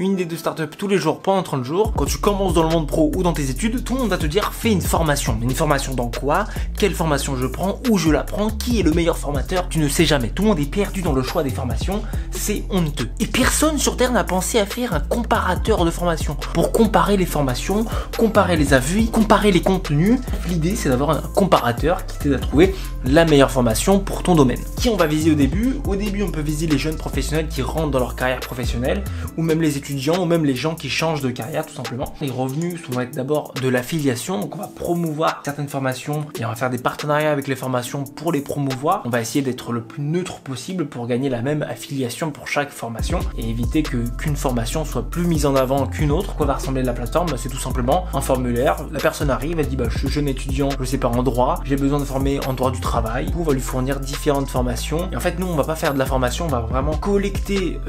une des deux startups tous les jours pendant 30 jours. Quand tu commences dans le monde pro ou dans tes études, tout le monde va te dire fais une formation. Mais une formation dans quoi? Quelle formation je prends? Où je la prends? Qui est le meilleur formateur? Tu ne sais jamais. Tout le monde est perdu dans le choix des formations. C'est honteux. Et personne sur Terre n'a pensé à faire un comparateur de formation pour comparer les formations, comparer les avis, comparer les contenus. L'idée, c'est d'avoir un comparateur qui t'aide à trouver la meilleure formation pour ton domaine. Qui on va viser au début? Au début, on peut viser les jeunes professionnels qui rentrent dans leur carrière professionnelle, ou même les étudiants, ou même les gens qui changent de carrière tout simplement. Les revenus vont être d'abord de l'affiliation, donc on va promouvoir certaines formations et on va faire des partenariats avec les formations pour les promouvoir. On va essayer d'être le plus neutre possible pour gagner la même affiliation pour chaque formation et éviter qu'une formation soit plus mise en avant qu'une autre. Quoi va ressembler la plateforme? C'est tout simplement un formulaire. La personne arrive, elle dit je suis jeune étudiant, je sais pas en droit, j'ai besoin de former en droit du travail. On va lui fournir différentes formations. Et en fait, nous, on va pas faire de la formation, on va vraiment collecter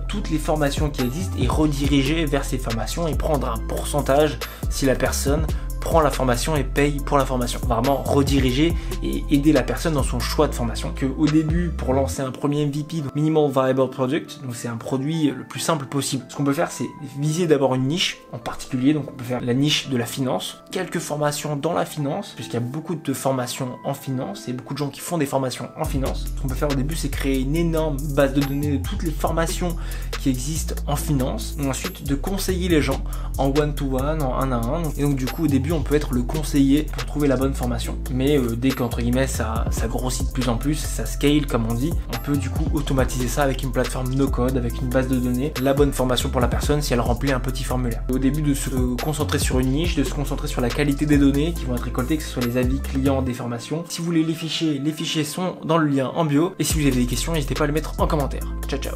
toutes les formations qui existent et rediriger vers ces formations et prendre un pourcentage si la personne prend la formation et paye pour la formation. Vraiment rediriger et aider la personne dans son choix de formation. Que au début, pour lancer un premier MVP, donc Minimal Viable Product, donc c'est un produit le plus simple possible. Ce qu'on peut faire, c'est viser d'abord une niche en particulier. Donc on peut faire la niche de la finance, quelques formations dans la finance, puisqu'il y a beaucoup de formations en finance et beaucoup de gens qui font des formations en finance. Ce qu'on peut faire au début, c'est créer une énorme base de données de toutes les formations qui existent en finance. Et ensuite, de conseiller les gens en one-to-one, en 1 à 1. Et donc du coup, au début, on peut être le conseiller pour trouver la bonne formation. Mais dès qu'entre guillemets ça grossit de plus en plus, ça scale comme on dit, on peut du coup automatiser ça avec une plateforme no code, avec une base de données, la bonne formation pour la personne si elle remplit un petit formulaire. Au début, de se concentrer sur une niche, de se concentrer sur la qualité des données qui vont être récoltées, que ce soit les avis clients des formations. Si vous voulez les fichiers sont dans le lien en bio. Et si vous avez des questions, n'hésitez pas à les mettre en commentaire. Ciao ciao.